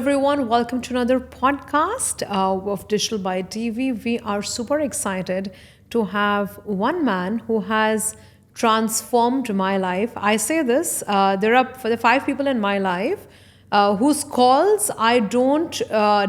everyone. Welcome to another podcast of Digital by TV. We are super excited to have one man who has transformed my life. I say this, there are for the five people in my life whose calls I don't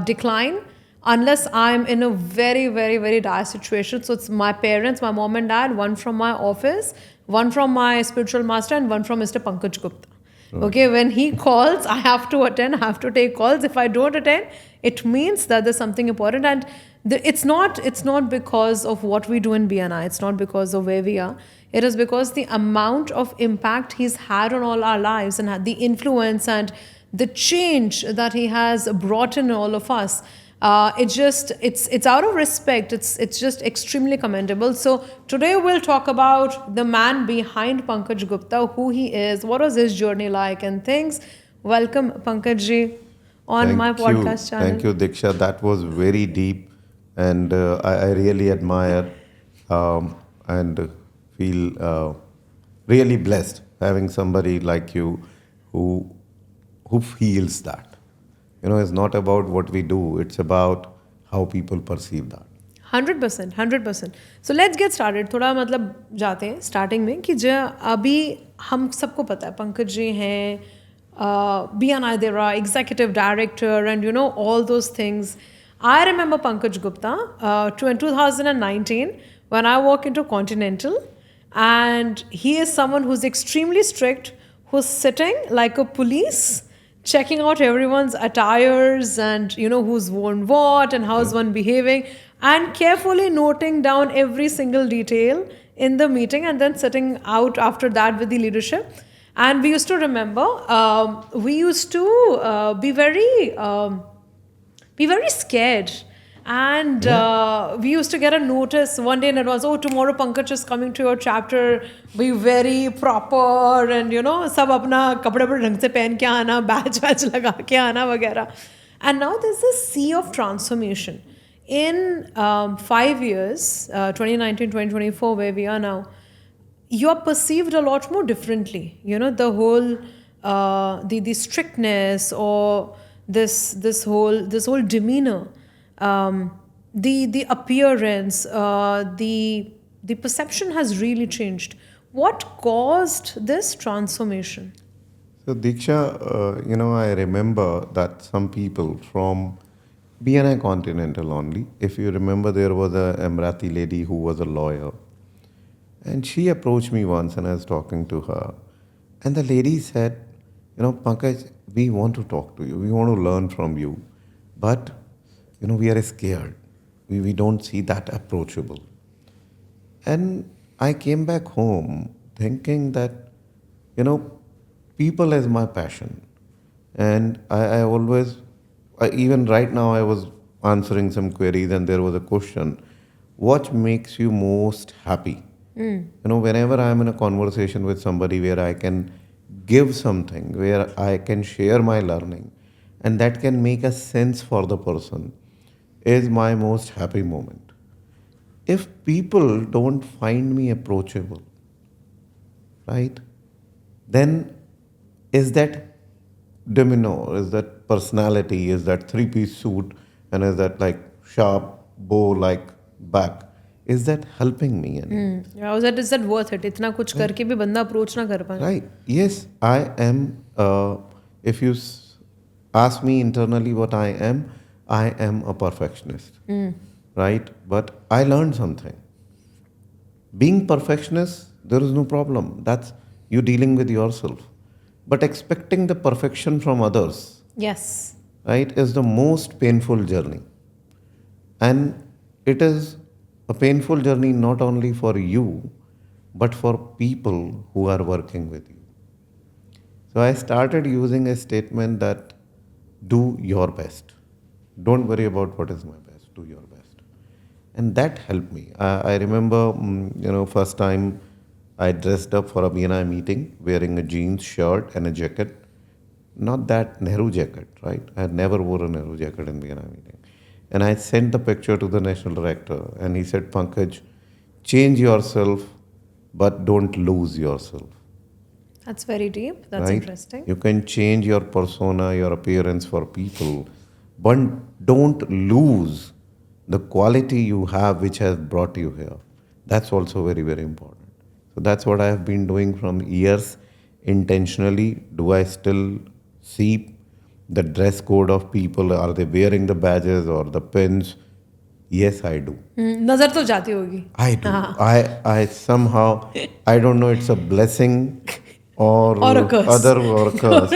decline unless I'm in a very, very, very dire situation. So it's my parents, my mom and dad, one from my office, one from my spiritual master, and one from Mr. Pankaj Gupta. Okay, when he calls, I have to attend, I have to take calls. If I don't attend, it means that there's something important. And it's not because of what we do in BNI, it's not because of where we are. It is because the amount of impact he's had on all our lives and had the influence and the change that he has brought in all of us. It's out of respect. It's just extremely commendable. So today we'll talk about the man behind Pankaj Gupta, who he is, what was his journey like, and things. Welcome, Pankaj ji, on my podcast channel. Thank you, Diksha. That was very deep, and I really admire and feel really blessed having somebody like you who feels that. It's not about what we do; it's about how people perceive that. 100%, 100%. So let's get started. थोड़ा मतलब जाते हैं starting में कि अभी हम सबको पता है पंकज जी हैं, BNI Dera, executive director, and all those things. I remember Pankaj Gupta in 2019 when I walk into Continental, and he is someone who's extremely strict, who's sitting like a police, checking out everyone's attires and who's worn what and how's one behaving, and carefully noting down every single detail in the meeting, and then sitting out after that with the leadership. And we used to remember, we used to be very scared. And we used to get a notice one day, and it was, oh, tomorrow Pankaj is coming to your chapter. Be very proper, and सब अपना कपड़े पर ढंग से पहन के आना, batch वैच लगा के आना वगैरह. And now there's this sea of transformation. In 5 years, 2019, 2024, where we are now, you're perceived a lot more differently. The whole the strictness or this whole demeanor, the appearance, the perception has really changed. What caused this transformation? So, Diksha, I remember that some people from BNI Continental only, if you remember, there was a Emirati lady who was a lawyer. And she approached me once and I was talking to her. And the lady said, Pankaj, we want to talk to you. We want to learn from you. But, we are scared. We don't see that approachable. And I came back home thinking that, people is my passion. And I always, even right now, I was answering some queries and there was a question, what makes you most happy? Whenever I'm in a conversation with somebody where I can give something, where I can share my learning, and that can make a sense for the person, is my most happy moment. If people don't find me approachable, right, then is that domino, is that personality, is that three-piece suit, and is that like sharp bow like back, is that helping me? Is that worth it? इतना कुछ करके भी बंदा approach ना कर पाए. Right. Yes, I am. If you ask me internally what I am a perfectionist. Right? But I learned something. Being perfectionist, there is no problem. That's you dealing with yourself. But expecting the perfection from others, Yes. right, is the most painful journey. And it is a painful journey not only for you, but for people who are working with you. So I started using a statement that do your best. Don't worry about what is my best. Do your best. And that helped me. I remember, first time I dressed up for a BNI meeting wearing a jeans shirt and a jacket. Not that Nehru jacket, right? I had never wore a Nehru jacket in BNI meeting. And I sent the picture to the national director and he said, Pankaj, change yourself, but don't lose yourself. That's very deep. That's right? interesting. You can change your persona, your appearance for people, but don't lose the quality you have which has brought you here. That's also very, very important. So that's what I have been doing from years intentionally. Do I still see the dress code of people? Are they wearing the badges or the pins? Yes, I do. नजर तो जाती होगी. I do. I somehow, I don't know, it's a blessing Or a or curse. other or a curse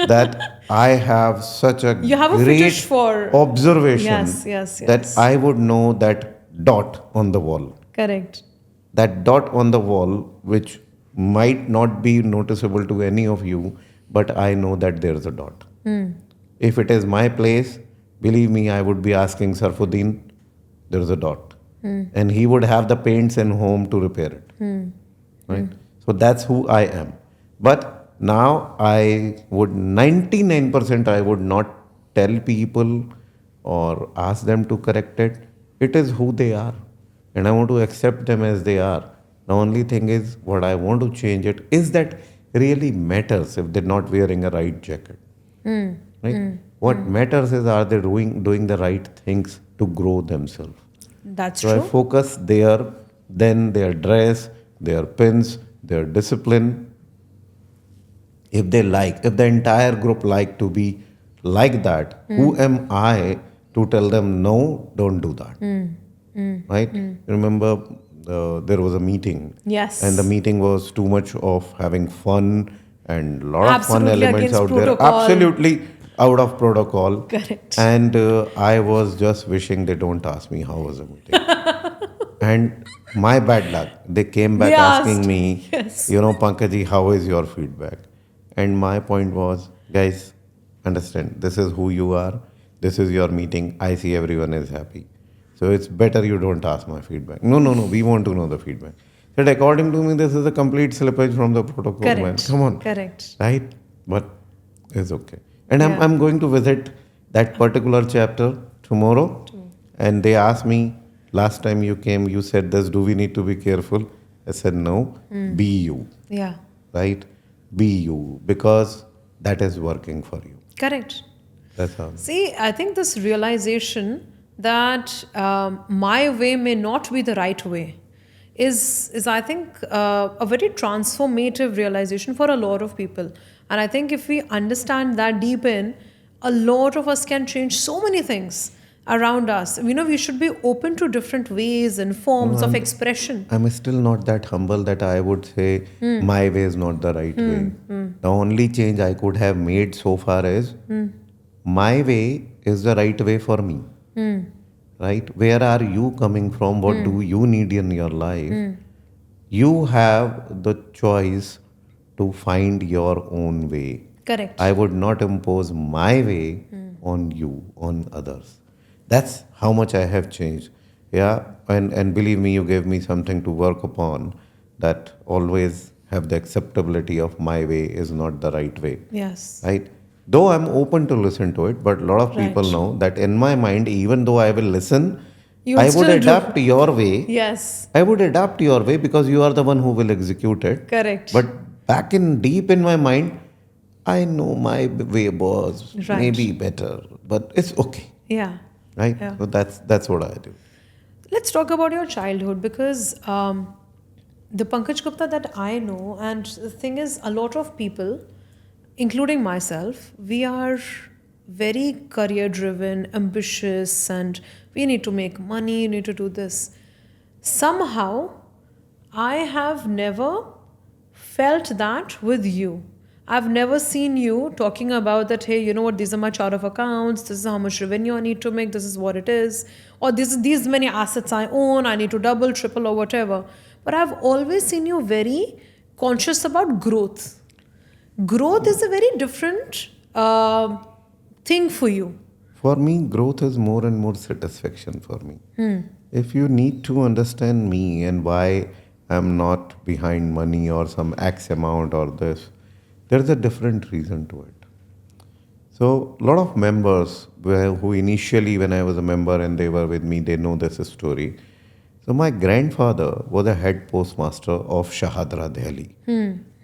that I have such a You have a fetish great for. observation Yes, yes, that yes. I would know that dot on the wall. Correct. That dot on the wall, which might not be noticeable to any of you, but I know that there's a dot. If it is my place, believe me, I would be asking Sarfuddin, there's a dot. And he would have the paints in home to repair it. Right? So that's who I am. But now I would 99% I would not tell people or ask them to correct it. It is who they are. And I want to accept them as they are. The only thing is what I want to change it is that really matters if they're not wearing a right jacket. Right? What matters is are they doing the right things to grow themselves. That's So I true. focus there, then their dress, their pins, their discipline. If they like, if the entire group like to be like that, who am I to tell them no, don't do that? Right? Remember, there was a meeting, Yes. and the meeting was too much of having fun and a lot of fun Absolutely elements against out there. protocol. Absolutely out of protocol. Correct. And I was just wishing they don't ask me how was the meeting. And my bad luck, they came back They asking asked. me, Yes. Pankaji, how is your feedback? And my point was, guys, understand, this is who you are, this is your meeting, I see everyone is happy. So it's better you don't ask my feedback. No, we want to know the feedback. Said, according to me, this is a complete slippage from the protocol, man. Correct. Come on. Correct. Right? But it's okay. And Yeah. I'm going to visit that particular chapter tomorrow. And they asked me, last time you came, you said this, do we need to be careful? I said, no, be you, Yeah. right? Be you, because that is working for you. Correct. That's how. See, I think this realization that my way may not be the right way is I think a very transformative realization for a lot of people. And I think if we understand that deep in, a lot of us can change so many things around us. We should be open to different ways and forms of expression. I'm still not that humble that I would say my way is not the right way. The only change I could have made so far is my way is the right way for me. Right? Where are you coming from? What do you need in your life? You have the choice to find your own way. Correct. I would not impose my way on you, on others. That's how much I have changed. Yeah, and believe me, you gave me something to work upon, that always have the acceptability of my way is not the right way. Yes. Right? Though I'm open to listen to it, but a lot of people Right. know that in my mind, even though I will listen, You will I would still do. adapt your way. Yes. I would adapt your way because you are the one who will execute it. Correct. But back in deep in my mind, I know my way was Right. maybe better, but it's okay, Yeah. right? Yeah. So that's what I do. Let's talk about your childhood because the Pankaj Gupta that I know, and the thing is, a lot of people, including myself, we are very career driven, ambitious, and we need to make money, need to do this. Somehow, I have never felt that with you. I've never seen you talking about that, hey, you know what, these are my chart of accounts, this is how much revenue I need to make, this is what it is, or these many assets I own, I need to double, triple, or whatever. But I've always seen you very conscious about growth. Growth is a very different thing for you. For me, growth is more and more satisfaction for me. If you need to understand me and why I'm not behind money or some X amount or this, there's a different reason to it. So, a lot of members who initially, when I was a member and they were with me, they know this story. So, my grandfather was a head postmaster of Shahadra, Delhi,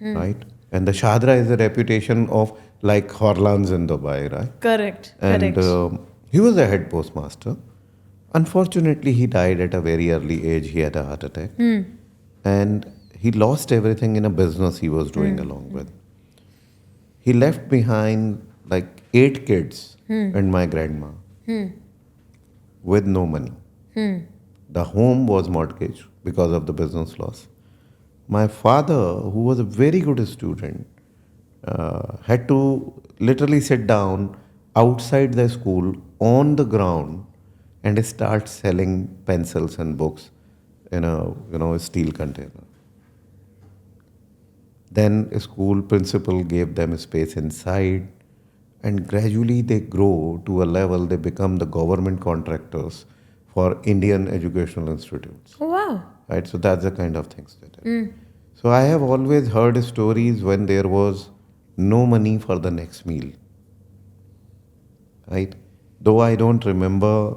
right? And the Shadra is a reputation of like Horlands in Dubai, right? Correct. And Correct. he was a head postmaster. Unfortunately, he died at a very early age. He had a heart attack. And he lost everything in a business he was doing along with. He left behind like 8 kids and my grandma with no money. The home was mortgaged because of the business loss. My father, who was a very good student, had to literally sit down outside the school on the ground and start selling pencils and books in a steel container. Then a school principal gave them space inside, and gradually they grow to a level they become the government contractors for Indian educational institutes. Oh, wow. Right, so that's the kind of things that happen. So I have always heard stories when there was no money for the next meal. Right, though I don't remember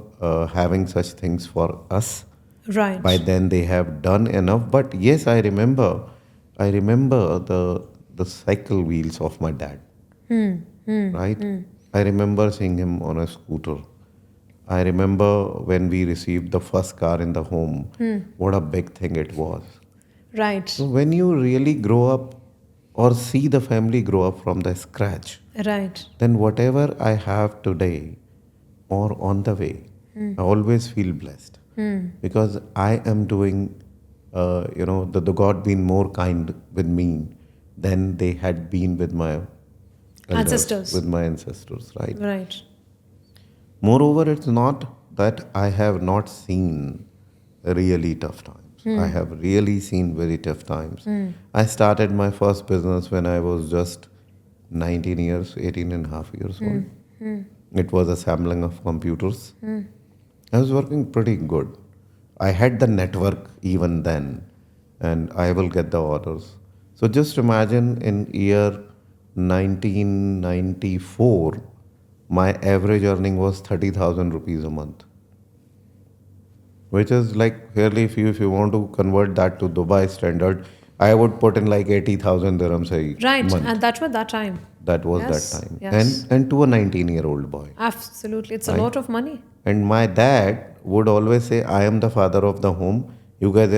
having such things for us. Right. By then they have done enough, but yes, I remember the cycle wheels of my dad. Right, I remember seeing him on a scooter. I remember when we received the first car in the home, what a big thing it was. Right. So when you really grow up or see the family grow up from the scratch, Right. then whatever I have today or on the way, I always feel blessed because I am doing, the God being more kind with me than they had been with my elders, Ancestors. with my ancestors, right? Right. Moreover, it's not that I have not seen really tough times. I have really seen very tough times. I started my first business when I was just 19 years, 18 and a half years old. It was assembling of computers. I was working pretty good. I had the network even then, and I will get the orders. So just imagine in year 1994, my average earning was 30,000 rupees a month, which is like really, if you want to convert that to Dubai standard, I would put in like 80,000 dirhams a Right. month. And that was that time. That was Yes, that time, yes. and to a 19-year-old boy. Absolutely. It's a Right. lot of money. And my dad would always say, "I am the father of the home. You guys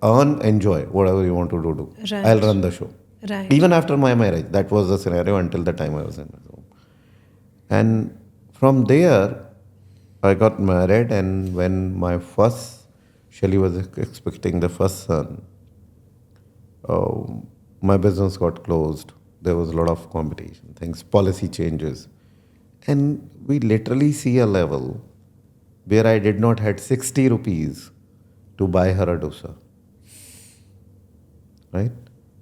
earn, enjoy whatever you want to do. Right. I'll run the show." Right. Even after my marriage, that was the scenario until the time I was in his home. And from there, I got married, and when my first, Shelly was expecting the first son, my business got closed. There was a lot of competition, things, policy changes. And we literally see a level where I did not had 60 rupees to buy her a dosa. Right?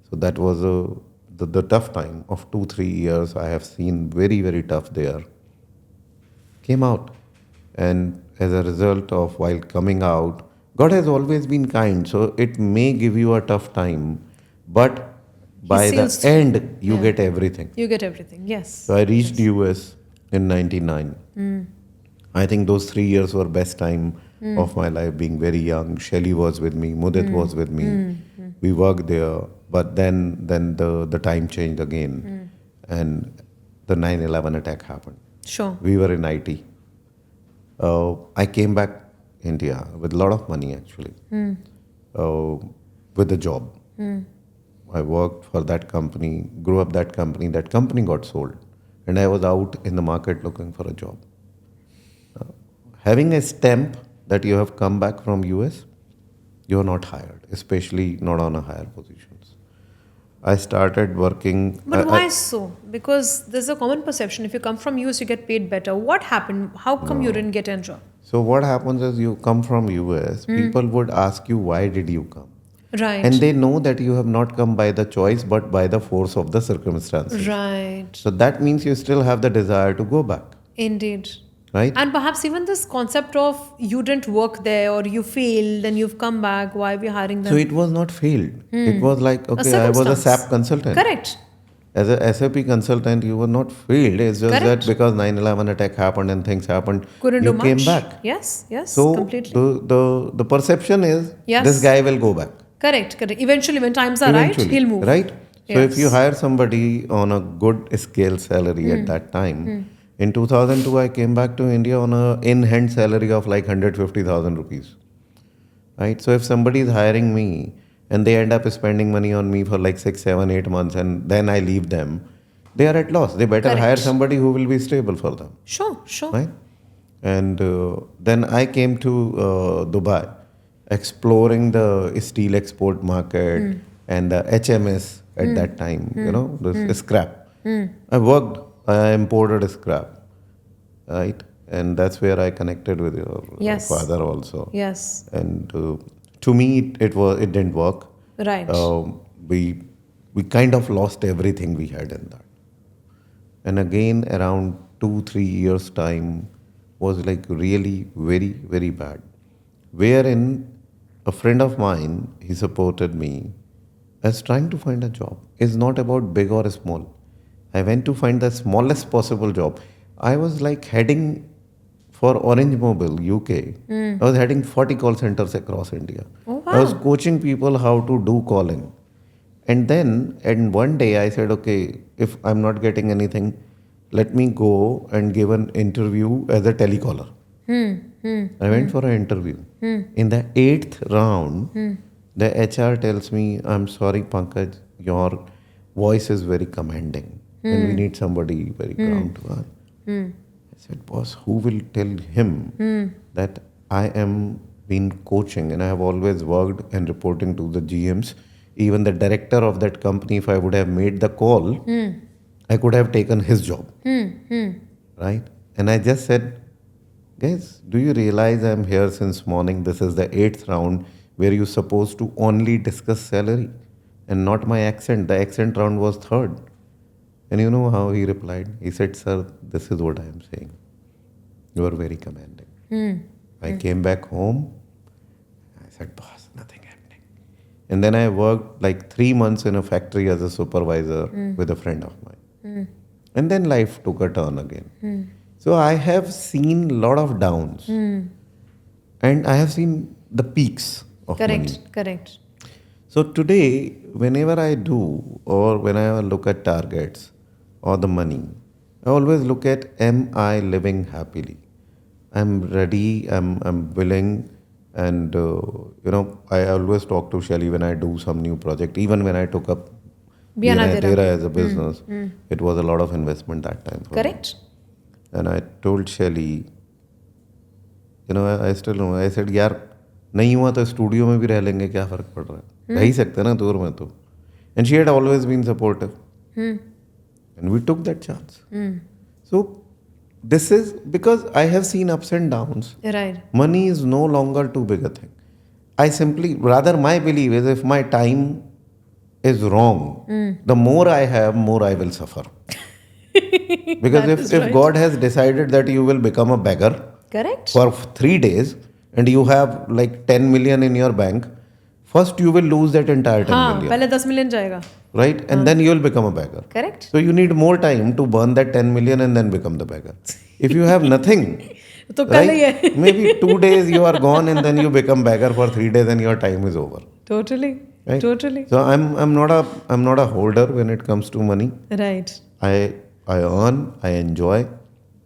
So that was the tough time of 2-3 years. I have seen very, very tough there. Came out. And as a result of while coming out, God has always been kind. So it may give you a tough time, but by the seals through. end, you Yeah. get everything. You get everything. Yes. So I reached US in 99. I think those 3 years were best time of my life, being very young. Shelly was with me, Mudit was with me. We worked there, but then the time changed again, and the 9/11 attack happened. Sure. We were in IT. I came back India with a lot of money actually, with a job. I worked for that company, grew up that company. That company got sold, and I was out in the market looking for a job. Having a stamp that you have come back from US, you are not hired, especially not on a higher positions. I started working. But why so? Because there's a common perception if you come from US, you get paid better. What happened? How come you didn't get a job? So what happens is you come from US, people would ask you why did you come? Right. And they know that you have not come by the choice but by the force of the circumstances. Right. So that means you still have the desire to go back, Indeed. right? And perhaps even this concept of you didn't work there or you failed, then you've come back, why are we hiring them? So it was not failed. It was like, okay, I was a circumstance. SAP consultant. Correct. As a SAP consultant, you were not failed. It's just Correct. that because 9/11 attack happened and things happened, Couldn't you do came much. back. Yes, yes, So completely. the perception is Yes. this guy will go back. Correct, correct. Eventually, when times are right, Eventually, he'll move. right? So if you Yes. hire somebody on a good scale salary at that time, in 2002 I came back to India on a in-hand salary of like 150,000 rupees. Right? So if somebody is hiring me and they end up spending money on me for like 6, 7, 8 months and then I leave them, they are at loss. They better hire Correct. somebody who will be stable for them. Sure, sure. Right? And then I came to Dubai, exploring the steel export market and the HMS at that time, this scrap. I worked, I imported scrap, right? And that's where I connected with your Yes. father also. Yes. And to me, it didn't work. Right. Uh, we we kind of lost everything we had in that. And again, around 2, 3 years time was like really very very bad. Wherein a friend of mine, he supported me as trying to find a job. It's not about big or small. I went to find the smallest possible job. I was like heading for Orange Mobile, UK. I was heading 40 call centers across India. Oh, I was wow. coaching people how to do calling. And one day I said, okay, if I'm not getting anything, let me go and give an interview as a telecaller. I went for an interview. In the eighth round, the HR tells me, I'm sorry, Pankaj, your voice is very commanding and we need somebody very calm to earth. I said, boss, who will tell him that I am been coaching and I have always worked and reporting to the GMs, even the director of that company, if I would have made the call, I could have taken his job. Right? And I just said, guys, do you realize I'm here since morning? This is the eighth round where you're supposed to only discuss salary and not my accent. The accent round was third. And you know how he replied? He said, sir, this is what I am saying. You are very commanding. I came back home. I said, boss, nothing happening. And then I worked like 3 months in a factory as a supervisor with a friend of mine. And then life took a turn again. So I have seen a lot of downs. And I have seen the peaks of money. Correct. Correct. So today, whenever I do or whenever I look at targets or the money, I always look at, am I living happily? I'm ready, I'm willing, and I always talk to Shelly when I do some new project. Even when I took up Biana Tera as a business, it was a lot of investment that time for me. Correct. And I told Shelly, I still know, I said, यार नहीं हुआ तो studio में भी रह लेंगे, क्या फर्क पड़ रहा है, रह ही सकते हैं ना दूर में तो. And she had always been supportive. And we took that chance. So this is because I have seen ups and downs. Right. Money is no longer too big a thing. I simply, rather my belief is if my time is wrong, the more I have, more I will suffer. Because That is if right. God has decided that you will become a beggar Correct. for 3 days and you have like 10 million in your bank, first you will lose that entire 10 हाँ million. पहले 10 million जाएगा. Right? And then you will become a beggar. Correct. So you need more time to burn that 10 million and then become the beggar. If you have nothing, तो कल ही है. right? Maybe 2 days you are gone and then you become beggar for 3 days and your time is over. Totally. Right? Totally. So I'm not a holder when it comes to money. Right. I earn, I enjoy.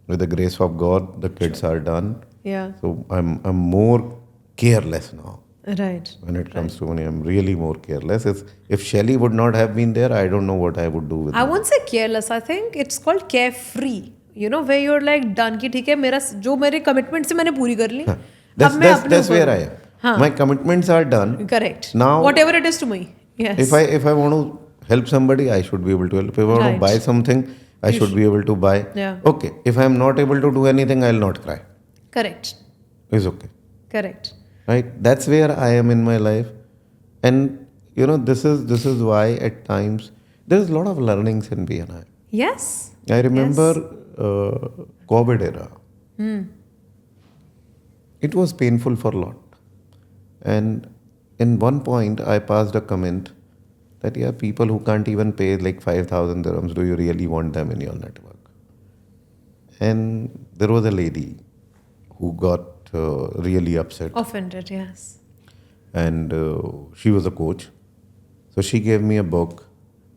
With the grace of God, the kids are done. Yeah. So I'm more careless now. Right. When it comes to money, I'm really more careless. If Shelly would not have been there, I don't know what I would do with I money. won't say careless. I think it's called carefree. Where you're like done कि ठीक है मेरा जो मेरे commitment से मैंने पूरी कर ली. अब मैं अपने That's ऊपर where हूँ. I am. हाँ. My commitments are done. Correct. Now- whatever it is to me. Yes. If I want to help somebody, I should be able to help. If I want Right. to buy something, I should be able to buy. Yeah. Okay. If I'm not able to do anything, I'll not cry. Correct. It's okay. Correct. Right? That's where I am in my life. And this is why at times there's a lot of learnings in BNI. Yes. I remember COVID era. It was painful for a lot. And in one point, I passed a comment that, yeah, people who can't even pay like 5,000 dirhams, do you really want them in your network? And there was a lady who got really upset. Offended. Yes. And she was a coach. So she gave me a book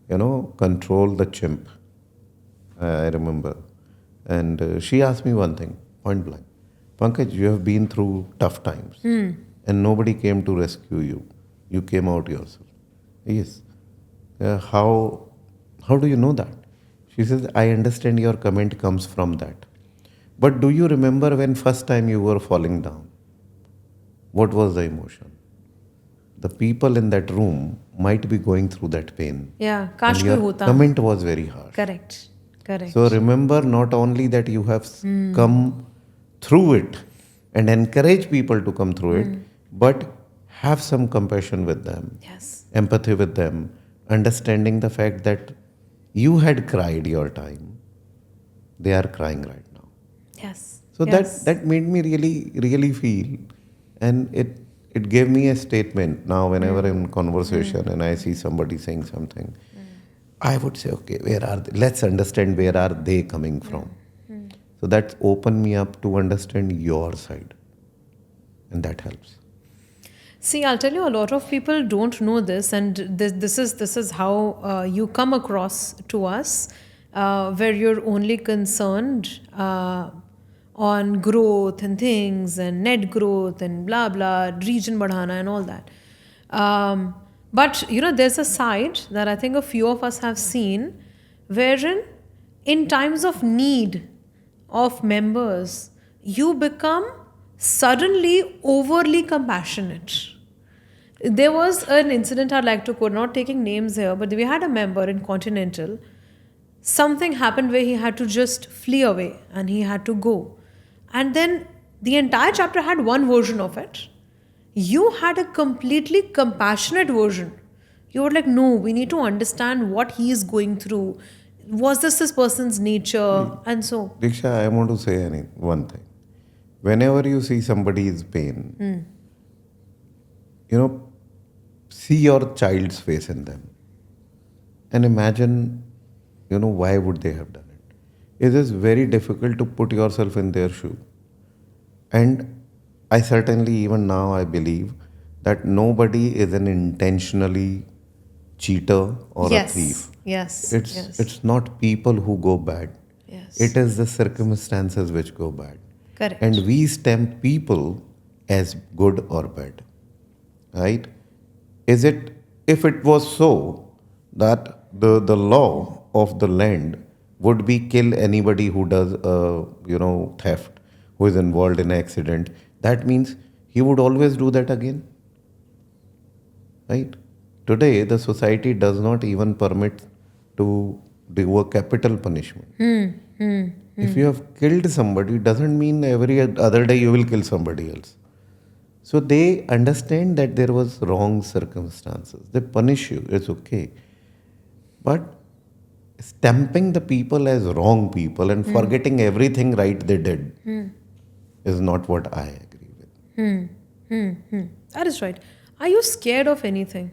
control the chimp. I remember. And she asked me one thing, point blank. Pankaj, you have been through tough times and nobody came to rescue you. You came out yourself. Yes. How do you know that? She says, I understand your comment comes from that. But do you remember when first time you were falling down? What was the emotion? The people in that room might be going through that pain. Yeah, And काश कोई your होता. comment was very harsh. Correct. Correct. So remember not only that you have come through it and encourage people to come through it, but have some compassion with them, Yes. empathy with them, understanding the fact that you had cried your time. They are crying right now. Yes. So yes. that made me really feel, and it gave me a statement. Now whenever I'm in conversation and I see somebody saying something, I would say, okay, where are they? Let's understand where are they coming from. So that's opened me up to understand your side, and that helps. See, I'll tell you, a lot of people don't know this, and this is how you come across to us, where you're only concerned on growth and things and net growth and blah blah, region badhana and all that. But there's a side that I think a few of us have seen, wherein in times of need of members, you become suddenly overly compassionate. There was an incident I'd like to quote, not taking names here, but we had a member in Continental. Something happened where he had to just flee away and he had to go. And then the entire chapter had one version of it. You had a completely compassionate version. You were like, no, we need to understand what he is going through. Was this person's nature? And so. Diksha, I want to say one thing. Whenever you see somebody's pain, see your child's face in them and imagine, why would they have done it? It is very difficult to put yourself in their shoe. And I certainly, even now, I believe that nobody is an intentionally cheater or a thief. Yes. It's not people who go bad. Yes. It is the circumstances which go bad. Correct. And we stamp people as good or bad. Right? If it was so that the law of the land would be kill anybody who does theft, who is involved in an accident, that means he would always do that again. Right? Today the society does not even permit to do a capital punishment. If you have killed somebody, doesn't mean every other day you will kill somebody else. So they understand that there was wrong circumstances. They punish you, it's okay. But stamping the people as wrong people and forgetting everything right they did is not what I agree with. That is right. Are you scared of anything?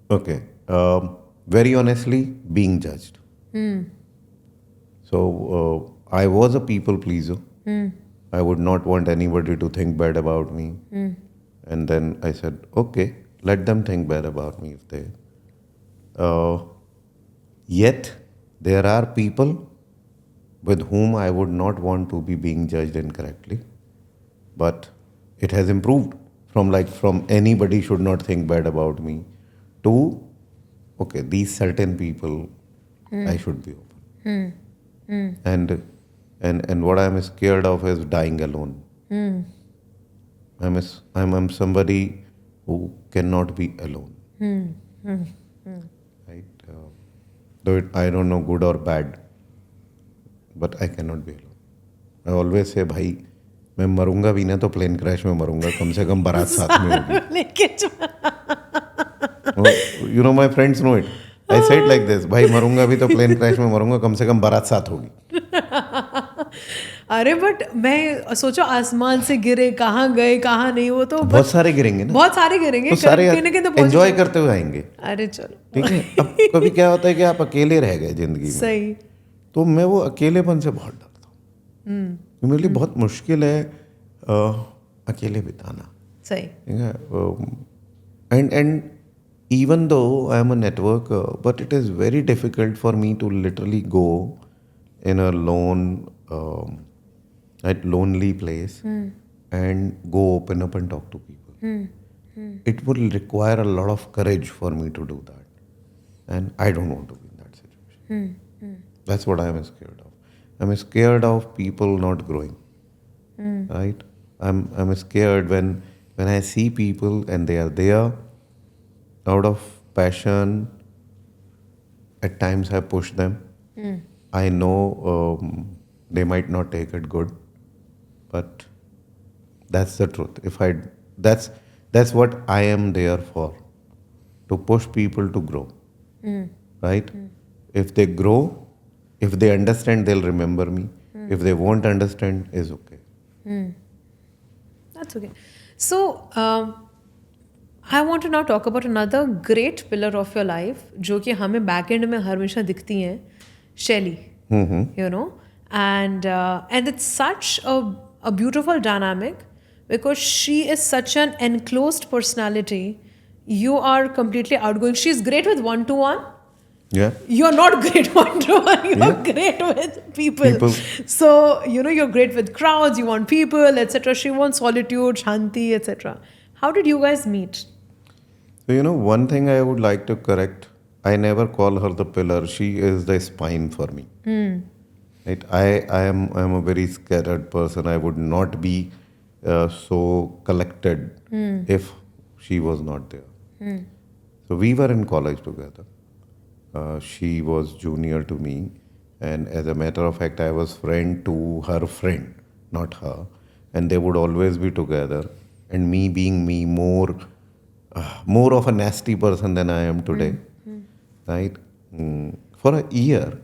Okay. Very honestly, being judged. So I was a people pleaser. I would not want anybody to think bad about me. And then I said, okay, let them think bad about me if they. Yet there are people with whom I would not want to be being judged incorrectly. But it has improved from anybody should not think bad about me to, okay, these certain people, I should be open. And what I'm scared of is dying alone. I'm somebody who cannot be alone. Right? Though I don't know good or bad, but I cannot be alone. I always say, भाई मैं मरूंगा भी ना तो plane crash में मरूंगा, कम से कम बारात साथ में होगी. My friends know it. I say it like this, भाई मरूंगा भी तो प्लेन क्रैश में मरूंगा, कम से कम बारात साथ होगी. अरे बट मैं सोचो आसमान से गिरे, कहाँ गए कहाँ नहीं, वो तो बहुत सारे गिरेंगे ना, बहुत सारे गिरेंगे, तो सारे एंजॉय करते हुए आएंगे. अरे चलो ठीक है. अब कभी क्या होता है कि आप अकेले रह गए जिंदगी में, सही, तो मैं वो अकेलेपन से बहुत डरता हूँ. मेरे लिए बहुत मुश्किल है अकेले बिताना. सही. ठीक है. And even though I'm a networker, but it is very difficult for me to literally go in a at lonely place and go open up and talk to people. It will require a lot of courage for me to do that, and I don't want to be in that situation. That's what I'm scared of. I'm scared of people not growing, right? I'm scared when I see people and they are there out of passion. At times I push them. I know they might not take it good, but that's the truth. If I that's what I am there for, to push people to grow, right? If they grow, if they understand, they'll remember me. If they won't understand, is okay. That's okay. So, I want to now talk about another great pillar of your life, जो कि हमें back end में हमेशा दिखती हैं, Shelly. You know, and it's such a beautiful dynamic because she is such an enclosed personality. You are completely outgoing. She's great with one-to-one. Yeah. You're not great one-to-one. You're Yeah. great with people. People. So, you're great with crowds. You want people, etc. She wants solitude, shanti, etc. How did you guys meet? So, one thing I would like to correct, I never call her the pillar. She is the spine for me. Right? I am a very scattered person. I would not be so collected if she was not there. So we were in college together. She was junior to me, and as a matter of fact, I was friend to her friend, not her. And they would always be together. And me being me, more of a nasty person than I am today, right? For a year,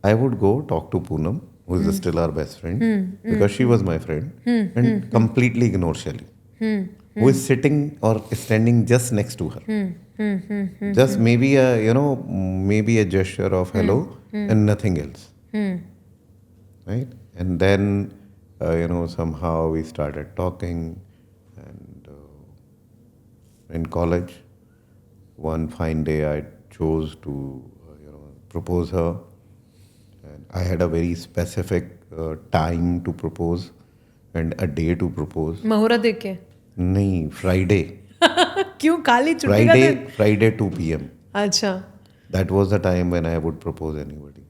I would go talk to Poonam, who is still our best friend, because she was my friend, and completely ignore Shelly, who is sitting or standing just next to her. Just maybe maybe a gesture of hello and nothing else, right? And then, somehow we started talking, and in college, one fine day I chose to, propose her. And I had a very specific time to propose and a day to propose. मुहूर्त देख के नहीं, Friday. क्यों काली छुट्टी का दिन? Friday 2 p.m. अच्छा. That was the time when I would propose anybody.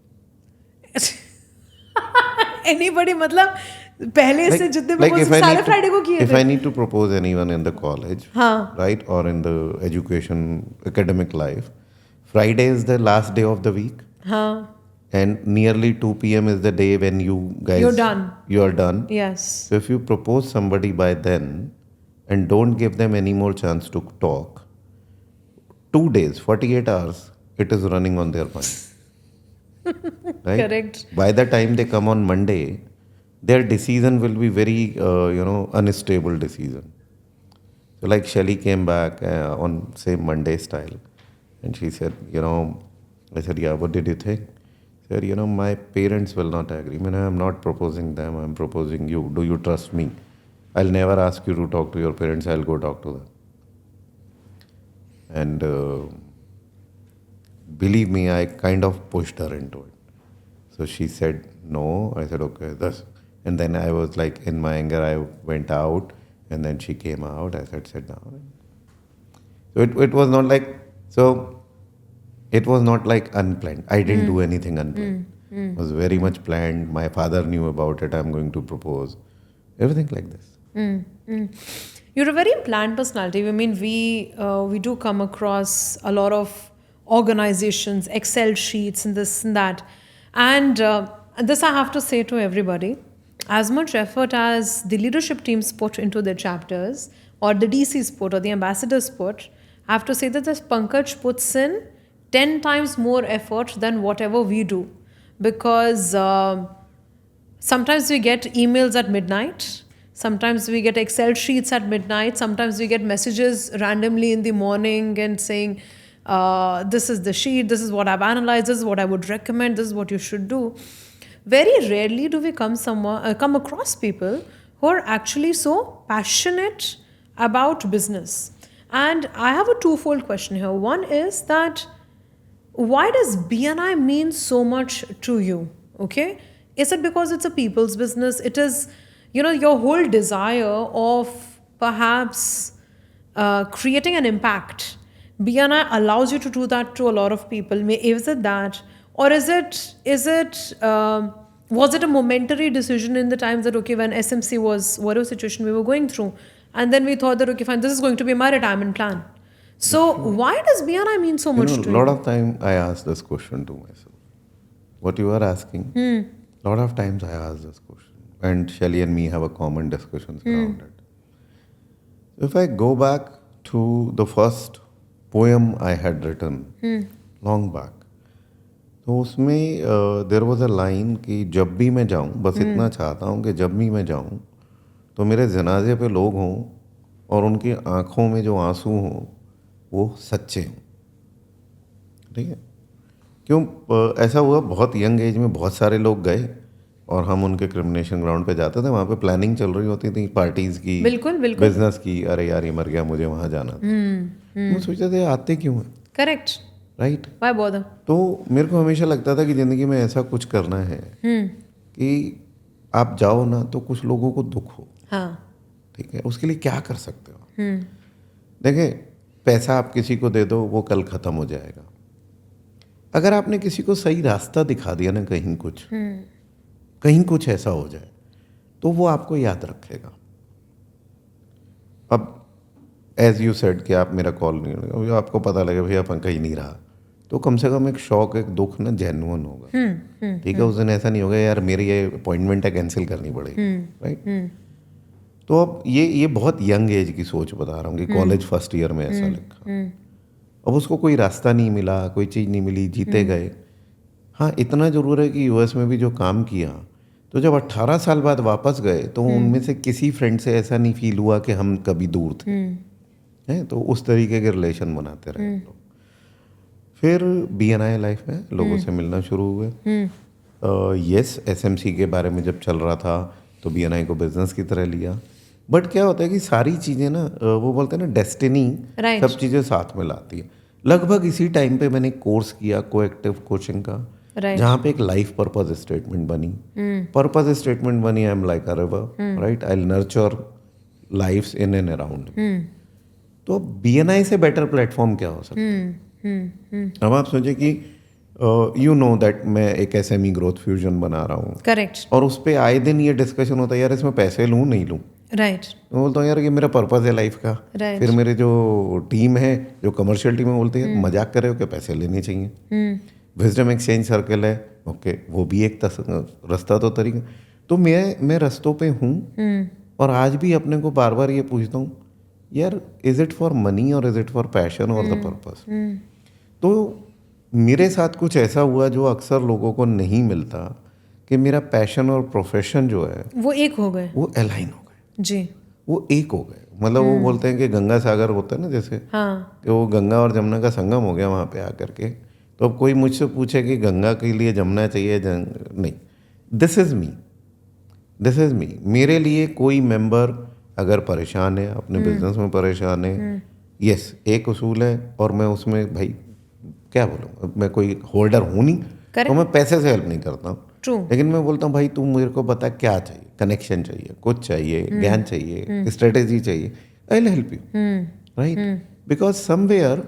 Anybody मतलब पहले से जितने Like प्रपोज if I सारे need to, फ्राइडे को किए if थे. I need to propose anyone in the college, हाँ. right, or in the academic life, Friday is the last day of the week. हाँ. And nearly 2 p.m. is the day when you guys... You're done. You're done. Yes. So if you propose somebody by then and don't give them any more chance to talk, 2 days, 48 hours, it is running on their mind. Right? Correct. By the time they come on Monday, their decision will be very, unstable decision. So like Shelly came back on same Monday style, and she said, I said, yeah, what did you think? She said, my parents will not agree. I mean, I'm not proposing them, I'm proposing you. Do you trust me? I'll never ask you to talk to your parents, I'll go talk to them. And believe me, I kind of pushed her into it. So she said no. I said, okay, and then I was like, in my anger, I went out, and then she came out. I said, sit down. So it was not like, it was not like unplanned. I didn't do anything unplanned. It was very much planned. My father knew about it. I'm going to propose. Everything like this. You're a very planned personality. I mean, we do come across a lot of organizations, Excel sheets, and this and that. And this I have to say to everybody, as much effort as the leadership teams put into their chapters, or the DCs put, or the ambassadors put, I have to say that this Pankaj puts in 10 times more effort than whatever we do. Because sometimes we get emails at midnight. Sometimes we get Excel sheets at midnight. Sometimes we get messages randomly in the morning and saying, this is the sheet, this is what I've analyzed, this is what I would recommend, this is what you should do. Very rarely do we come across people who are actually so passionate about business. And I have a twofold question here. One is that why does BNI mean so much to you? Okay. Is it because it's a people's business? It is, your whole desire of perhaps creating an impact. BNI allows you to do that to a lot of people. Is it that? Or was it a momentary decision in the times that, okay, when SMC was, whatever situation we were going through, and then we thought that, okay, fine, this is going to be my retirement plan. So why does BNI mean so much A to lot you? of time I ask this question to myself. What you are asking, lot of times I ask this question. And Shelly and me have a common discussions around it. If I go back to the first poem I had written long back, तो उसमें there was a line कि जब भी मैं जाऊं, बस इतना चाहता हूं कि जब भी मैं जाऊं तो मेरे जनाजे पे लोग हों और उनकी आंखों में जो आंसू हों वो सच्चे हों। ठीक है, क्यों ऐसा हुआ, बहुत यंग एज में बहुत सारे लोग गए और हम उनके क्रिमिनेशन ग्राउंड पे जाते थे, वहाँ पे प्लानिंग चल रही होती थी पार्टीज की, बिल्कुल बिल्कुल बिजनेस की, अरे यार ये मर गया मुझे वहाँ जाना था। मैं सोचते थे आते क्यों हैं, करेक्ट राइट। व्हाई बॉदर तो मेरे को हमेशा लगता था कि ज़िंदगी में ऐसा कुछ करना है कि आप जाओ ना तो कुछ लोगों को दुख हो, हाँ ठीक है, उसके लिए क्या कर सकते हो। देखें, पैसा आप किसी को दे दो वो कल ख़त्म हो जाएगा। अगर आपने किसी को सही रास्ता दिखा दिया ना, कहीं कुछ ऐसा हो जाए तो वो आपको याद रखेगा। अब एज यू सेड कि आप मेरा कॉल नहीं होगा, आपको पता लगे भैया अपन कहीं नहीं रहा, तो कम से कम एक शौक, एक दुख ना जेन्युइन होगा। ठीक है, उस दिन ऐसा नहीं होगा यार मेरी ये अपॉइंटमेंट है कैंसिल करनी पड़ेगी, राइट। तो अब ये बहुत यंग एज की सोच बता रहा हूँ कि कॉलेज फर्स्ट ईयर में ऐसा लिखा। अब उसको कोई रास्ता नहीं मिला, कोई चीज़ नहीं मिली, जीते गए। हाँ, इतना ज़रूर है कि यूएस में भी जो काम किया, तो जब 18 साल बाद वापस गए तो उनमें से किसी फ्रेंड से ऐसा नहीं फील हुआ कि हम कभी दूर थे, हैं। तो उस तरीके के रिलेशन बनाते रहे हम लोग। फिर BNI लाइफ में लोगों से मिलना शुरू हुए। यस, SMC के बारे में जब चल रहा था तो BNI को बिजनेस की तरह लिया। बट क्या होता है कि सारी चीज़ें ना, वो बोलते हैं ना डेस्टिनी, Right. सब चीज़ें साथ में लाती है। लगभग इसी टाइम पे मैंने कोर्स किया कोएक्टिव कोचिंग का, Right. जहाँ पे एक लाइफ पर्पस स्टेटमेंट बनी। पर्पस स्टेटमेंट बनी, I am like a river, right, I will nurture lifes in and around. तो BNI से बेटर प्लेटफॉर्म क्या हो सकता है। अब आप सोचिए कि यू नो दैट मैं एक SME ग्रोथ फ्यूजन बना रहा हूँ, करेक्ट और उस पर आए दिन ये डिस्कशन होता है यार इसमें पैसे लूँ नहीं लूँ। राइट मैं बोलता हूँ यार ये मेरा पर्पस है लाइफ का। Right. फिर मेरे जो टीम है, जो कमर्शियल टीम है, बोलते हैं मजाक कर रहे हो कि पैसे लेने चाहिए। विजडम एक्सचेंज सर्कल है, ओके, वो भी एक रास्ता तो तरीका। तो मैं रास्तों पे हूँ और आज भी अपने को बार बार ये पूछता हूँ यार, इज इट फॉर मनी और इज इट फॉर पैशन और द पर्पस। तो मेरे साथ कुछ ऐसा हुआ जो अक्सर लोगों को नहीं मिलता, कि मेरा पैशन और प्रोफेशन जो है वो एक हो गए वो अलाइन हो गए, जी वो एक हो गए। मतलब वो बोलते हैं कि गंगा सागर होता है ना, जैसे हाँ कि वो गंगा और जमुना का संगम हो गया वहाँ पे आकर के। तो अब कोई मुझसे पूछे कि गंगा के लिए जमुना चाहिए, नहीं, this is me, this is me. मेरे लिए कोई मेंबर अगर परेशान है, अपने बिजनेस में परेशान है, यस, एक उसूल है, और मैं उसमें भाई क्या बोलूँ, मैं कोई होल्डर हूँ नहीं, तो मैं पैसे से हेल्प नहीं करता हूँ। ट्रू लेकिन मैं बोलता हूँ भाई तू मेरे को बता क्या चाहिए, कनेक्शन चाहिए, कुछ चाहिए, ज्ञान चाहिए, स्ट्रेटेजी चाहिए, I will help you, right. Because somewhere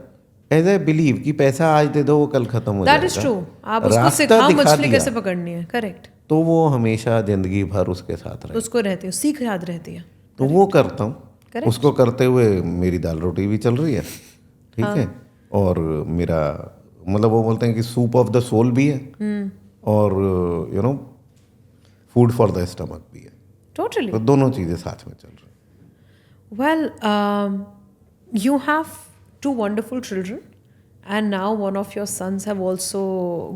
as I believe कि पैसा आज दे दो वो कल खत्म हो दैट जाएगा। Is true. आप उसको रास्ता सिखाओ दिखा मछली दिया, कैसे पकड़नी है, करेक्ट, तो वो हमेशा जिंदगी भर उसके साथ रहे। उसको रहती है, सीख याद रहती है। तो वो करता हूँ, Correct. उसको करते हुए मेरी दाल रोटी भी चल रही है, ठीक है, और मेरा मतलब वो बोलते हैं कि सूप ऑफ द सोल भी है, और you know food for the stomach भी है। टोटली तो दोनों चीज़ें साथ में चल रही हैं। Well, you have two wonderful children, and now one of your sons have also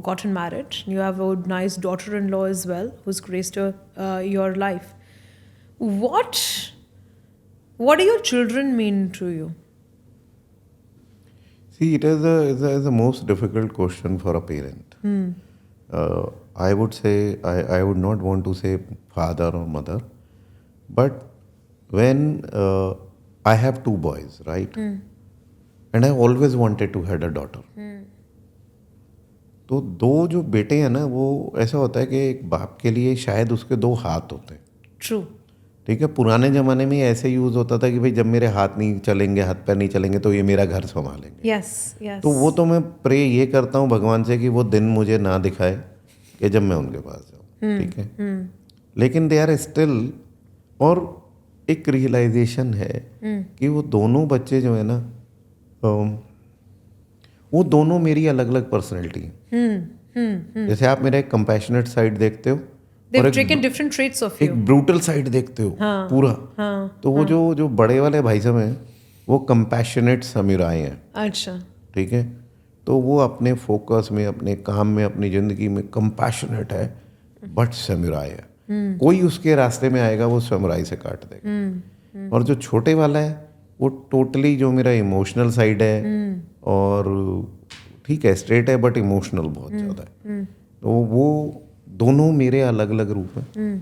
gotten married. You have a nice daughter-in-law as well, who's graced your life. What do your children mean to you? See, it is the most difficult question for a parent. I would say, I would not want to say father or mother, but when I have two boys, right? And I always wanted to had a daughter. तो दो जो बेटे हैं ना, वो ऐसा होता है कि एक बाप के लिए शायद उसके दो हाथ होते हैं. ट्रू. ठीक है, पुराने ज़माने में ऐसे यूज़ होता था कि भाई जब मेरे हाथ नहीं चलेंगे, हाथ पैर नहीं चलेंगे, तो ये मेरा घर संभालेंगे. Yes yes. तो वो तो मैं प्रे ये करता हूँ भगवान से कि वो दिन मुझे ना दिखाए कि जब मैं उनके पास जाऊँ. ठीक है, लेकिन दे आर स्टिल. और एक रियलाइजेशन है कि वो दोनों बच्चे जो है ना, वो दोनों मेरी अलग अलग पर्सनैलिटी हैं. जैसे आप मेरा एक कंपैशनेट साइड देखते हो और They've taken different traits of you. एक ब्रूटल साइड देखते हो पूरा. तो वो जो बड़े वाले भाई साहब हैं, वो कंपैशनेट समीराए हैं. अच्छा. ठीक है, तो वो अपने फोकस में, अपने काम में, अपनी ज़िंदगी में कंपैशनेट है, बट समीराए है. कोई उसके रास्ते में आएगा वो समीराई से काट देगा. और जो छोटे वाला है वो टोटली जो मेरा इमोशनल साइड है, और ठीक है स्ट्रेट है बट इमोशनल बहुत ज़्यादा है. तो वो दोनों मेरे अलग अलग रूप हैं.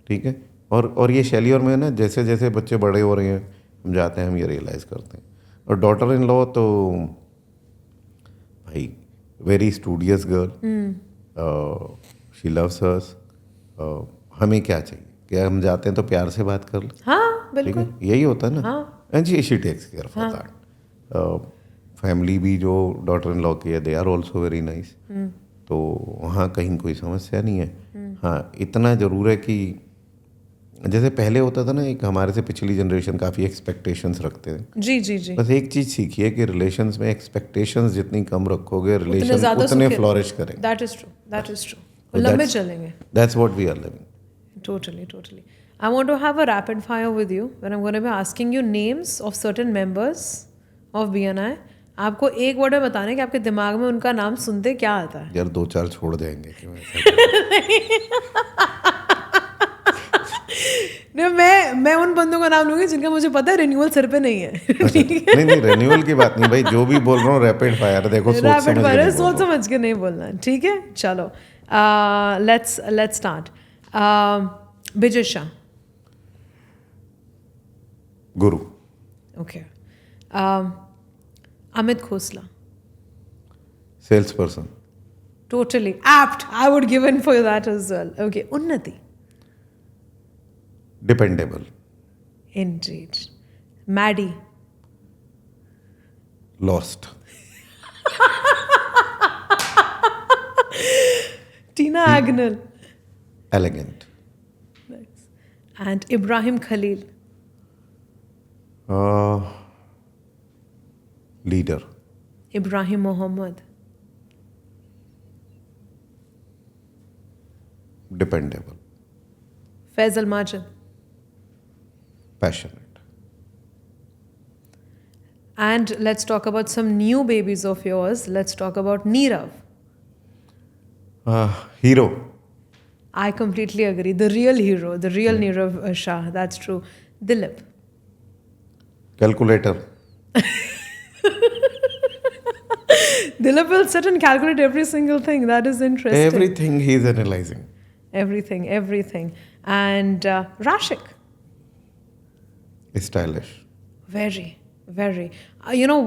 ठीक है, और ये शैली और मैं ना, जैसे जैसे बच्चे बड़े हो रहे हैं हम जाते हैं, हम ये रियलाइज़ करते हैं. और डॉटर इन लॉ तो भाई very studious girl, she loves अस. हमें क्या चाहिए कि हम जाते हैं तो प्यार से बात कर ले. हाँ ठीक बिल्कुल. है, यही होता है ना. And she takes care for that. Family भी जो डॉटर इन लॉ की है, they are also very nice. तो वहाँ कहीं कोई समस्या नहीं है. हाँ, इतना ज़रूर है कि जैसे पहले होता था ना, एक हमारे से पिछली जनरेशन काफ़ी एक्सपेक्टेशंस रखते थे. जी जी जी. बस एक चीज़ सीखिए कि रिलेशंस में एक्सपेक्टेशंस जितनी कम रखोगे, रिलेशन ज़्यादा उतने सुखी- फ्लॉरिश करेंगे. That is true. That is true. वो लंबे चलेंगे. That's what we are living. Totally. I want to have a rapid fire with you when I'm going to be asking you names of certain members of BNI. आपको एक word में बताना है कि आपके दिमाग में उनका नाम सुनते क्या आता है. यार 2-4 छोड़ देंगे कि मैं ऐसा नहीं, मैं उन बंदों का नाम लूंगी जिनका मुझे पता है रिन्यूअल सिर पे नहीं है. नहीं रेन्यूअल की बात नहीं भाई, जो भी बोल रहा हूँ रैपिड फायर. देखो रैपिड फायर सोच समझ के नहीं बोलना. ठीक है, चलो let's start. Vijay Shah. Guru. Okay. Amit Khosla. Sales person. Totally apt. I would give in for that as well. Okay. Unnati. Dependable. Indeed. Maddie. Lost. Tina Agnel. Elegant. Nice. And Ibrahim Khalil. Leader. Ibrahim Mohammed. Dependable. Faisal Majid. Passionate. And let's talk about some new babies of yours. Let's talk about Neerav. Hero. I completely agree. The real hero, the real Neerav Shah. That's true. Dilip. Calculator. Dilip will sit and calculate every single thing. That is interesting. Everything he is analysing. Everything. And Rashik. Stylish. Very.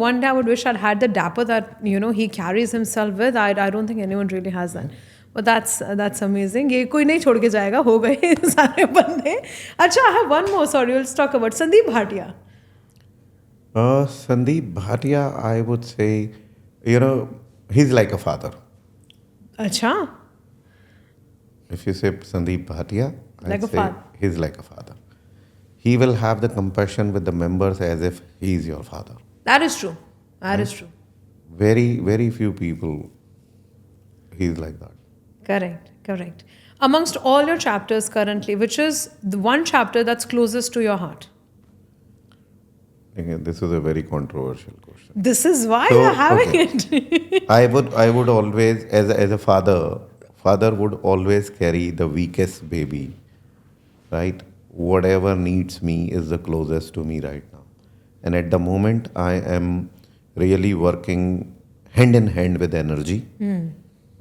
One day I would wish I'd had the dapper that, he carries himself with. I don't think anyone really has that. But that's amazing. ये कोई नहीं छोड़ के जाएगा, हो गए सारे बंदे. अच्छा, I have one more. Sorry, let's talk about Sandeep Bhatia. Sandeep Bhatia, I would say, he's like a father. अच्छा. If you say Sandeep Bhatia, Like I'd a say father. he's like a father. He will have the compassion with the members as if he is your father. That is true. That is true. Very, very few people, he's like that. Correct. Amongst all your chapters currently, which is the one chapter that's closest to your heart? Again, this is a very controversial question. This is why So, you're having okay. it. I would always, as a father would always carry the weakest baby, right? Whatever needs me is the closest to me right now. And at the moment, I am really working hand in hand with energy.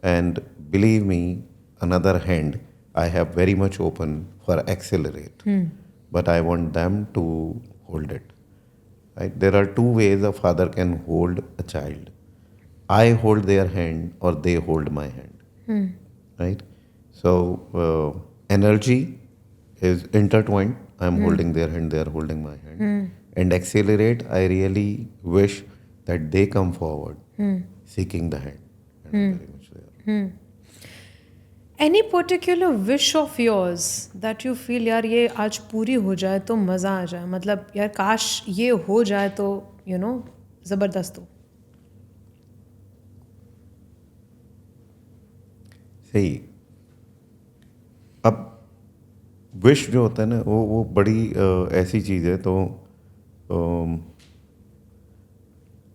And believe me, another hand, I have very much open for accelerate. But I want them to hold it. right? There are two ways a father can hold a child. I hold their hand or they hold my hand, right? So energy is intertwined. I'm holding their hand, they are holding my hand. And accelerate, I really wish that they come forward seeking the hand. And I'm very much there. Any particular wish of yours that you feel यार ये आज पूरी हो जाए तो मज़ा आ जाए, मतलब यार काश ये हो जाए तो ज़बरदस्त हो. सही. अब विश जो होता है ना वो बड़ी ऐसी चीज़ है. तो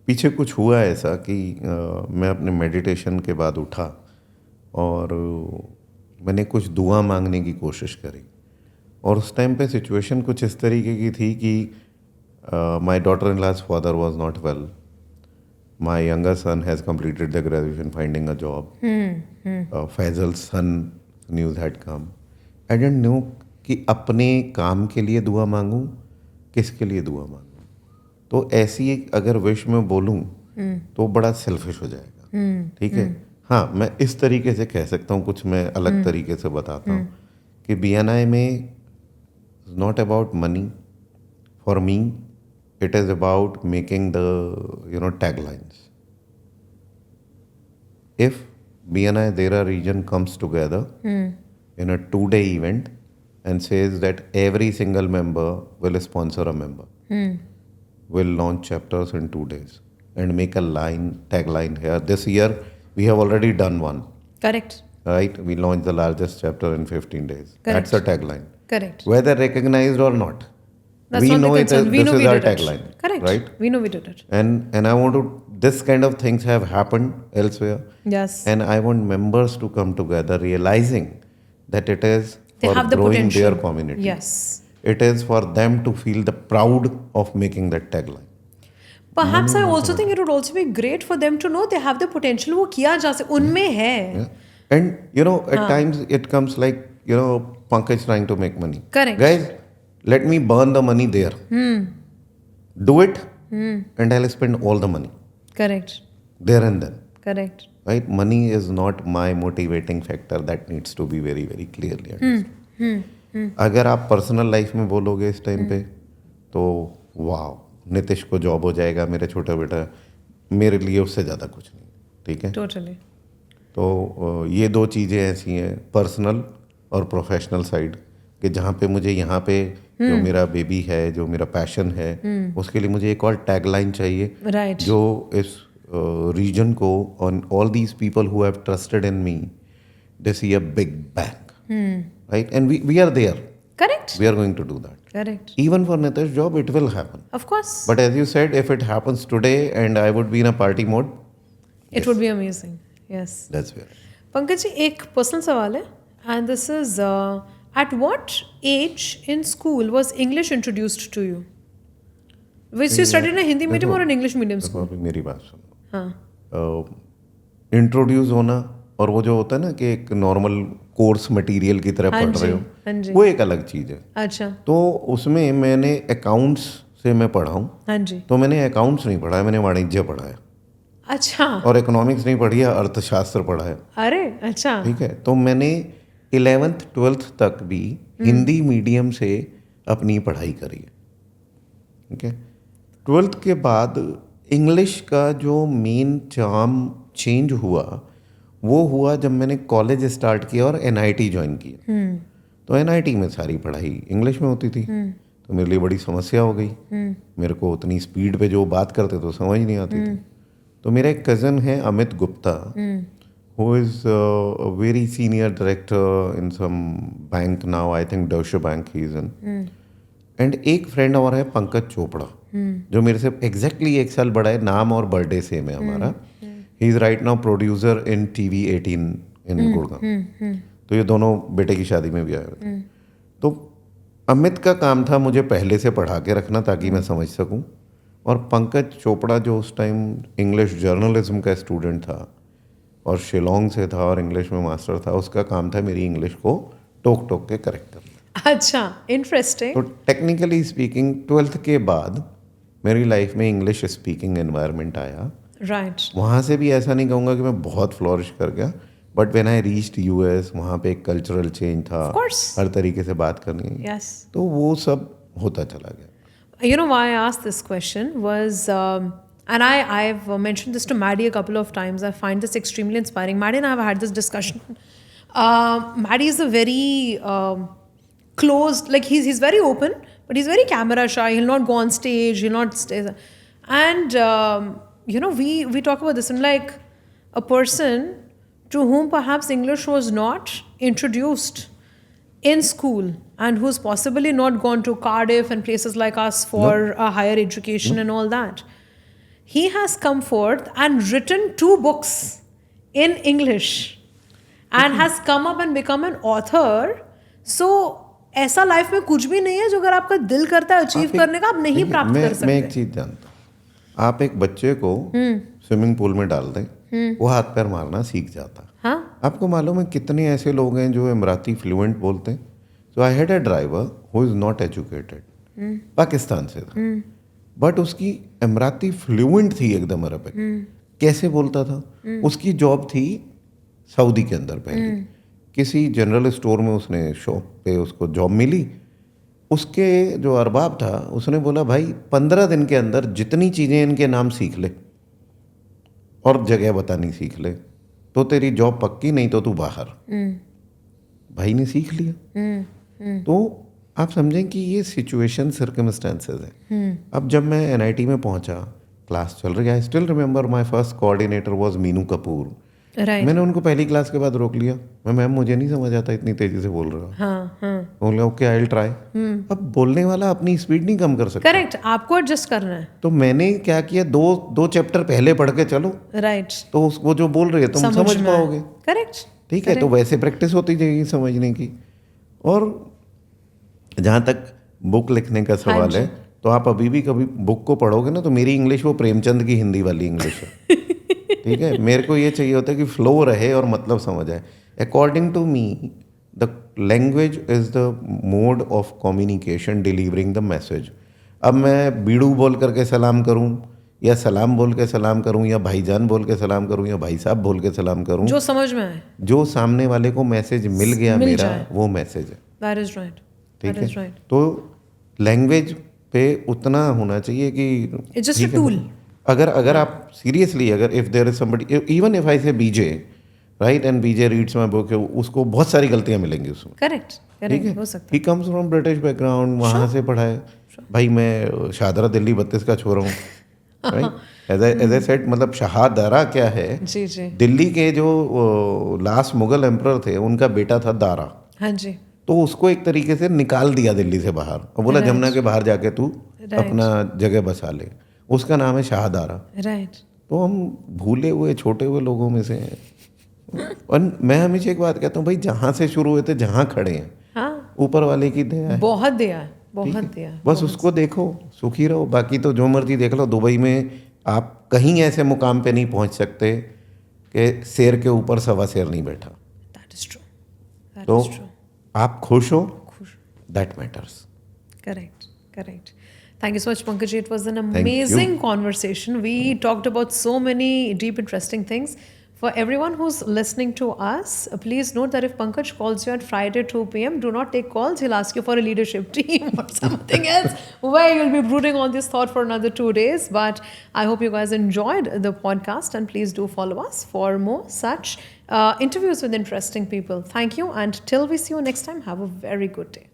पीछे कुछ हुआ ऐसा कि मैं अपने मेडिटेशन के बाद उठा और मैंने कुछ दुआ मांगने की कोशिश करी. और उस टाइम पे सिचुएशन कुछ इस तरीके की थी कि my daughter in law's father was not well. My younger son has completed the graduation finding a job. Faizal's son news had come. I didn't know कि अपने काम के लिए दुआ मांगूं, किसके लिए दुआ मांगूं. तो ऐसी एक अगर विश में बोलूं तो बड़ा सेल्फिश हो जाएगा. ठीक है. हाँ, मैं इस तरीके से कह सकता हूँ, कुछ मैं अलग तरीके से बताता हूँ कि BNI में not about money for me, it is about making the taglines. If BNI Dera region comes together in a 2-day event and says that every single member will sponsor a member, will launch chapters in 2 days and make a tagline here. This year we have already done one. Correct. Right? We launched the largest chapter in 15 days. Correct. That's a tagline. Correct. Whether recognized or not. That's we not know the it. concern. We This know is we our did it. tagline. Correct. Right? We know we did it. And I want to. This kind of things have happened elsewhere. Yes. And I want members to come together, realizing that it is They for have the growing potential. their community. Yes. It is for them to feel the proud of making that tagline. Perhaps I also think it would also be great for them to know they have the potential. वो किया जा सकता, उनमें है. Yeah. And at times it comes like Pankaj trying to make money. Correct. Guys, let me burn the money there. Do it, and I'll spend all the money Correct. there and then. Correct. Right? Money is not my motivating factor. That needs to be very, very clearly understood. अगर आप personal life में बोलोगे इस time पे तो वाह, नितिश को job हो जाएगा, मेरे छोटा बेटा, मेरे लिए उससे ज़्यादा कुछ नहीं. ठीक है. Totally. तो ये दो चीज़ें ऐसी हैं, पर्सनल और प्रोफेशनल साइड, कि जहाँ पे मुझे यहाँ पे जो मेरा बेबी है, जो मेरा पैशन है, उसके लिए मुझे एक और टैगलाइन चाहिए. Right. जो इस रीजन को, on all these people who have trusted in me, they see a big bang. Right? And we are there. Correct. We are going to do that. Correct. Even for Nitish's job, it will happen. Of course. But as you said, if it happens today and I would be in a party mode, It would be amazing. Yes. that's where. Pankaj ji, एक personal सवाल है, and this is at what age in school was English introduced to you? Which you studied in a Hindi medium और an English medium देखो, school? अभी मेरी बात सुनो. हाँ. इंट्रोड्यूस होना और वो जो होता है ना कि एक नॉर्मल कोर्स मटेरियल की तरह हाँ पढ़ जी, रहे हाँ जी. हो, वो एक अलग चीज़ है. अच्छा. तो उसमें मैंने अकाउंट्स से मैं पढ़ा हूँ. हाँ जी. तो मैंने अकाउंट्स नहीं पढ़ा है, मैंने वाणिज्य पढ़ा है. अच्छा. और इकोनॉमिक्स नहीं पढ़ी है, अर्थशास्त्र पढ़ा है. अरे अच्छा. ठीक है. तो मैंने 11th 12th तक भी हिंदी मीडियम से अपनी पढ़ाई करी है. ठीक है. 12th के बाद इंग्लिश का जो मेन चार्म चेंज हुआ, वो हुआ जब मैंने कॉलेज स्टार्ट किया और NIT ज्वाइन किया. तो NIT में सारी पढ़ाई इंग्लिश में होती थी. तो मेरे लिए बड़ी समस्या हो गई. मेरे को उतनी स्पीड पे जो बात करते तो समझ नहीं आती थी. तो मेरा एक कज़न है Amit Gupta, who is very senior director in some bank now, I think Deutsche Bank he is in. And एक फ्रेंड और है पंकज चोपड़ा, जो मेरे से एग्जैक्टली 1 साल बड़ा है. नाम और बर्थडे सेम है हमारा. He is right now producer in TV 18 इन गुड़गांव. तो ये दोनों बेटे की शादी में भी आए हुए थे. तो अमित का काम था मुझे पहले से पढ़ा के रखना ताकि मैं समझ सकूं. और पंकज चोपड़ा जो उस टाइम इंग्लिश जर्नलिज्म का स्टूडेंट था और शिलोंग से था और इंग्लिश में मास्टर था, उसका काम था मेरी इंग्लिश को टोक टोक के करेक्ट करना. अच्छा. इंटरेस्टिंग. तो टेक्निकली स्पीकिंग 12th के बाद मेरी लाइफ में इंग्लिश स्पीकिंग एनवायरनमेंट आया, Right. वहाँ से भी ऐसा नहीं कहूँगा कि मैं बहुत फ्लोरिश कर गया, but when I reached US, वहाँ पे एक कल्चरल चेंज था, Of course. हर तरीके से बात करनी, Yes. तो वो सब होता चला गया. You know why I asked this question was, and I've mentioned this to Maddie a couple of times. I find this extremely inspiring. Maddie and I have had this discussion. Maddie is a very closed, like he's very open, but he's very camera shy. He'll not go on stage. He'll not stay. And you know, we talk about this, and like a person to whom perhaps English was not introduced in school and who's possibly not gone to Cardiff and places like us for a higher education and all that. He has come forth and written 2 books in English and has come up and become an author. So ऐसा life में कुछ भी नहीं है जो अगर आपका दिल करता है अचीव करने का, आप नहीं प्राप्त कर सकते. मैं एक चीज जानता हूँ, आप एक बच्चे को स्विमिंग पूल में डाल दें, वो हाथ पैर मारना सीख जाता. हाँ. आपको मालूम है कितने ऐसे लोग हैं जो इमराती फ्लुएंट बोलते हैं. So I had a driver who is not educated, Pakistan से था, बट उसकी इमराती फ्लुएंट थी एकदम अरबिक. कैसे बोलता था? उसकी जॉब थी सऊदी के अंदर पहले, किसी जनरल स्टोर में उसने शॉप पे उसको जॉब मिली. उसके जो अरबाब था उसने बोला भाई 15 दिन के अंदर जितनी चीज़ें इनके नाम सीख ले और जगह बतानी सीख ले तो तेरी जॉब पक्की, नहीं तो तू बाहर. भाई ने सीख लिया. तो आप समझें कि ये सिचुएशन सर्कमस्टेंसेस है. अब जब मैं एनआईटी में पहुंचा, क्लास चल रही है, I still remember my first coordinator was Meenu Kapoor. Right. मैंने उनको पहली क्लास के बाद रोक लिया. मैम मुझे नहीं समझ आता, इतनी तेजी से बोल रहे हो. हाँ. बोल रहा ओके आई विल ट्राई. अब बोलने वाला अपनी स्पीड नहीं कम कर सकता. करेक्ट. आपको एडजस्ट करना है. तो मैंने क्या किया, दो चैप्टर पहले पढ़ के चलो, राइट. तो उसको जो बोल रही है तुम समझ पाओगे. करेक्ट. ठीक है, तो वैसे प्रैक्टिस होती जाएगी समझने की. और जहाँ तक बुक लिखने का सवाल है, तो आप अभी भी कभी बुक को पढ़ोगे ना, तो मेरी इंग्लिश वो प्रेमचंद की हिंदी वाली इंग्लिश है. ठीक है, मेरे को ये चाहिए होता है कि फ्लो रहे और मतलब समझ आए. According to me the language is the mode of communication delivering the message. अब मैं बीड़ू बोल करके सलाम करूं, या सलाम बोल के सलाम करूं, या भाईजान बोल के सलाम करूं, या भाई साहब बोल के सलाम करूं, जो समझ में आए, जो सामने वाले को मैसेज मिल गया मेरा, वो मैसेज है. That is right. ठीक That is है, right. तो लैंग्वेज पे उतना होना चाहिए कि It's just a ठीक है, tool. अगर आप सीरियसली, अगर if there is somebody, even if I say BJ right, and BJ reads my book, उसको बहुत सारी गलतियां मिलेंगी उसमें. करेक्ट. ठीक करेक्ट. हो है, सकता he comes from British background, वहाँ से पढ़ा है. भाई मैं शाहदरा दिल्ली 32 का छोरा हूँ. राइट, एज आई सेड, मतलब शाहदरा क्या है, है. जी जी. दिल्ली के जो लास्ट मुगल एम्परर थे उनका बेटा था दारा. हाँ जी. तो उसको एक तरीके से निकाल दिया दिल्ली से बाहर और बोला जमुना के बाहर जाके तू अपना जगह बसा ले. उसका नाम है शाहदारा. राइट. तो हम भूले हुए छोटे हुए लोगों में से हैं. और मैं हमेशा एक बात कहता हूँ, भाई जहाँ से शुरू हुए थे, जहाँ खड़े हैं, हाँ, ऊपर वाले की दया है. बहुत दिया है, ठीक बहुत है? दिया है. बस उसको देखो, सुखी रहो. बाकी तो जो मर्जी देख लो, दुबई में आप कहीं ऐसे मुकाम पे नहीं पहुंच सकते कि शेर के ऊपर सवा शेर नहीं बैठा. That is true. That तो is true. आप खुश हो, that matters. Correct, correct. Thank you so much, Pankaj. It was an you. amazing conversation. We talked about so many deep, interesting things. For everyone who's listening to us, please note that if Pankaj calls you at Friday 2 p.m., do not take calls. He'll ask you for a leadership team or something else where you'll be brooding on this thought for another 2 days. But I hope you guys enjoyed the podcast, and please do follow us for more such interviews with interesting people. Thank you, and till we see you next time, have a very good day.